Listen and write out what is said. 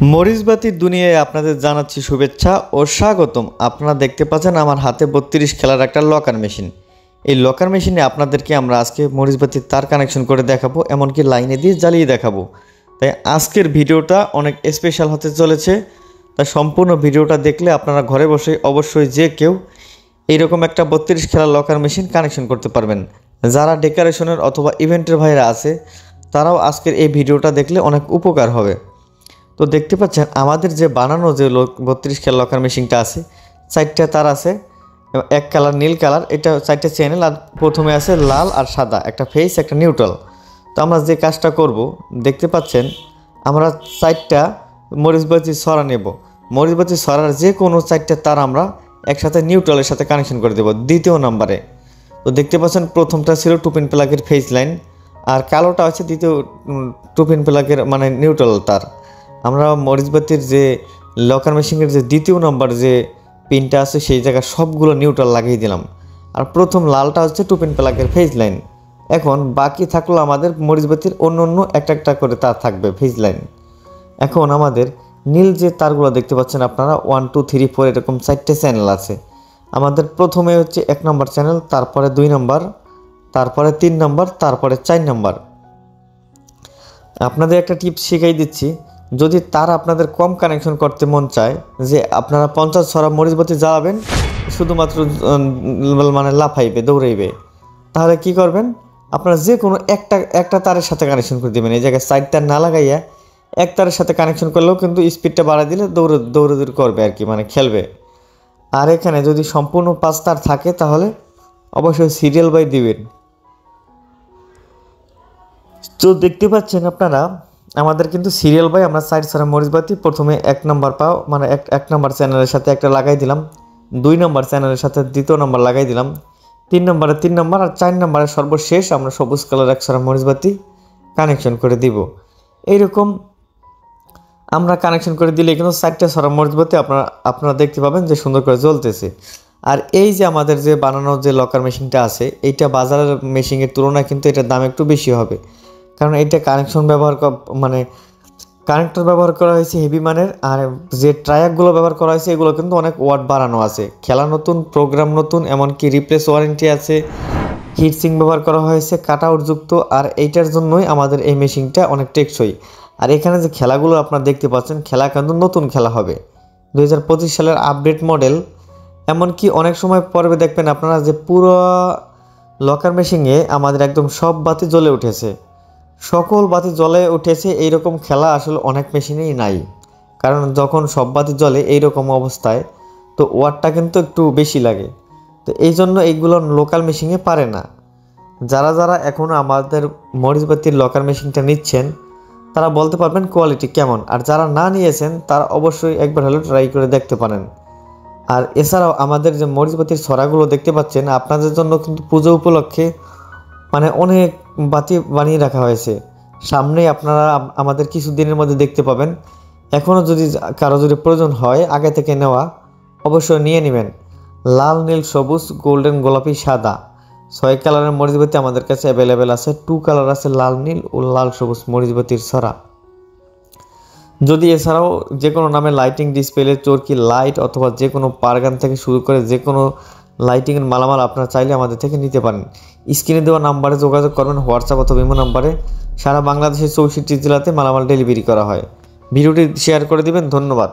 মরিচবাতির দুনিয়ায় আপনাদের জানাচ্ছি শুভেচ্ছা ও স্বাগতম। আপনারা দেখতে পাচ্ছেন আমার হাতে 32 খেলার একটা লকার মেশিন। এই লকার মেশিনে আপনাদেরকে আমরা আজকে মরিচবাতির তার কানেকশন করে দেখাবো, এমনকি লাইনে দিয়ে জ্বালিয়ে দেখাবো। তাই আজকের ভিডিওটা অনেক স্পেশাল হতে চলেছে। তাই সম্পূর্ণ ভিডিওটা দেখলে আপনারা ঘরে বসে অবশ্যই যে কেউ এইরকম একটা 32 খেলার লকার মেশিন কানেকশন করতে পারবেন। যারা ডেকোরেশনের অথবা ইভেন্টের ভাইরা আছে তারাও আজকের এই ভিডিওটা দেখলে অনেক উপকার হবে। তো দেখতে পাচ্ছেন আমাদের যে বানানো যে 32 খেলার লকার মেশিনটা আছে, 4টা তার আছে, এক কালার নীল কালার, এটা 4টা চ্যানেল, আর প্রথমে আছে লাল আর সাদা, একটা ফেস একটা নিউট্রাল। তো আমরা যে কাজটা করব দেখতে পাচ্ছেন, আমরা 4টা মরিচবাতি ছড়া নেব। মরিচবাতি ছড়ার যে কোনো 4টা তার আমরা একসাথে নিউট্রালের সাথে কানেকশন করে দেব দ্বিতীয় নম্বরে। তো দেখতে পাচ্ছেন প্রথমটা ছিল টুপিন প্লাগের ফেস লাইন, আর কালোটা হচ্ছে দ্বিতীয় টুপিন প্লাগের মানে নিউট্রাল তার। আমরা মরিচবাতির যে লকার মেশিনের যে দ্বিতীয় নম্বর যে পিনটা আছে সেই জায়গায় সবগুলো নিউট্রাল লাগিয়ে দিলাম। আর প্রথম লালটা হচ্ছে টুপিন প্লাগের ফেজ লাইন। এখন বাকি থাকলো আমাদের মরিচবাতির অন্য অন্য একটা করে তার থাকবে ফেজ লাইন। এখন আমাদের নীল যে তারগুলো দেখতে পাচ্ছেন আপনারা 1 2 3 4 এরকম 4টে চ্যানেল আছে। আমাদের প্রথমে হচ্ছে 1 নম্বর চ্যানেল, তারপরে 2 নম্বর, তারপরে 3 নম্বর, তারপরে 4 নম্বর। আপনাদের একটা টিপস শিখাই দিচ্ছি, যদি তার আপনাদের কম কানেকশন করতে মন চায়, যে আপনারা 50 ছড়া মরিচবাতি জ্বালাবেন শুধুমাত্র মানে লাফাইবে দৌড়াইবে, তাহলে কি করবেন, আপনারা যে কোনো একটা তারের সাথে কানেকশন করে দেবেন। এই জায়গায় 4 তার না লাগাইয়া এক তারের সাথে কানেকশন করলেও কিন্তু স্পিডটা বাড়াই দিলে দৌড়াদৌড়ি করবে আর কি, মানে খেলবে। আর এখানে যদি সম্পূর্ণ 5 তার থাকে তাহলে অবশ্যই সিরিয়াল বাই দিবেন। তো দেখতে পাচ্ছেন আপনারা আমাদের কিন্তু সিরিয়াল বাই আমরা 4 ছড়া মরিচবাতি প্রথমে 1 নম্বর পাও মানে এক নম্বর চ্যানেলের সাথে একটা লাগাই দিলাম, 2 নম্বর চ্যানেলের সাথে দ্বিতীয় নম্বর লাগাই দিলাম, 3 নম্বরে 3 নম্বর, আর 4 নম্বরে সর্বশেষ আমরা সবুজ কালার 1 ছড়া মরিচবাতি কানেকশন করে দিব। এইরকম আমরা কানেকশন করে দিলে কিন্তু 4টা ছড়া মরিচবাতি আপনারা দেখতে পাবেন যে সুন্দর করে জ্বলতেছে। আর এই যে আমাদের যে বানানো যে লকার মেশিনটা আছে, এইটা বাজারের মেশিনের তুলনায় কিন্তু এটার দাম একটু বেশি হবে, কারণ এইটা কানেকশন মানে কানেক্টর ব্যবহার করা হয়েছে হেভি মানের, আর যে ট্রায়াকগুলো ব্যবহার করা হয়েছে এগুলো কিন্তু অনেক ওয়াট বাড়ানো আছে। খেলা নতুন, প্রোগ্রাম নতুন, এমনকি রিপ্লেস ওয়ারেন্টি আছে, হিটসিং ব্যবহার করা হয়েছে কাটআউটযুক্ত। আর এইটার জন্যই আমাদের এই মেশিনটা অনেক টেকসই। আর এখানে যে খেলাগুলো আপনারা দেখতে পাচ্ছেন, খেলা কিন্তু নতুন খেলা হবে, 2025 সালের আপডেট মডেল। এমনকি অনেক সময় পর্বে দেখবেন আপনারা যে পুরো লকার মেশিনে আমাদের একদম সব বাতি জ্বলে উঠেছে, সকল বাতি জ্বলে উঠেছে, এইরকম খেলা আসলে অনেক মেশিনেই নাই। কারণ যখন সব বাতি জ্বলে এইরকম অবস্থায় তো ওয়াটটা কিন্তু একটু বেশি লাগে। তো এই জন্য এইগুলো লোকাল মেশিনে পারে না। যারা এখনও আমাদের মরিচবাতির লকার মেশিনটা নিচ্ছেন তারা বলতে পারবেন কোয়ালিটি কেমন, আর যারা না নিয়েছেন তারা অবশ্যই একবার হলেও ট্রাই করে দেখতে পারেন। আর এছাড়াও আমাদের যে মরিচবাতির ছড়াগুলো দেখতে পাচ্ছেন, আপনাদের জন্য কিন্তু পুজো উপলক্ষে মানে অনেক বাতি বানিয়ে রাখা হয়েছে। সামনেই আপনারা আমাদের কিছু দিনের মধ্যে দেখতে পাবেন। এখনও যদি কারো যদি প্রয়োজন হয় আগে থেকে নেওয়া, অবশ্যই নিয়ে নেবেন। লাল, নীল, সবুজ, গোল্ডেন, গোলাপি, সাদা 6 কালারের মরিচবাতি আমাদের কাছে অ্যাভেলেবেল আছে। 2 কালার আছে, লাল নীল ও লাল সবুজ মরিচবাতির ছড়া। যদি এছাড়াও যে কোনো নামে লাইটিং, ডিসপ্লে, চরকি, লাইট অথবা যে কোনো পারগান থেকে শুরু করে যে কোনো লাইটিংয়ের মালামাল আপনারা চাইলে আমাদের থেকে নিতে পারেন। স্ক্রিনে দেওয়া নাম্বারে যোগাযোগ করবেন, হোয়াটসঅ্যাপ অথবা ইমো নাম্বারে। সারা বাংলাদেশের 64 জেলাতে মালামাল ডেলিভারি করা হয়। ভিডিওটি শেয়ার করে দিবেন। ধন্যবাদ।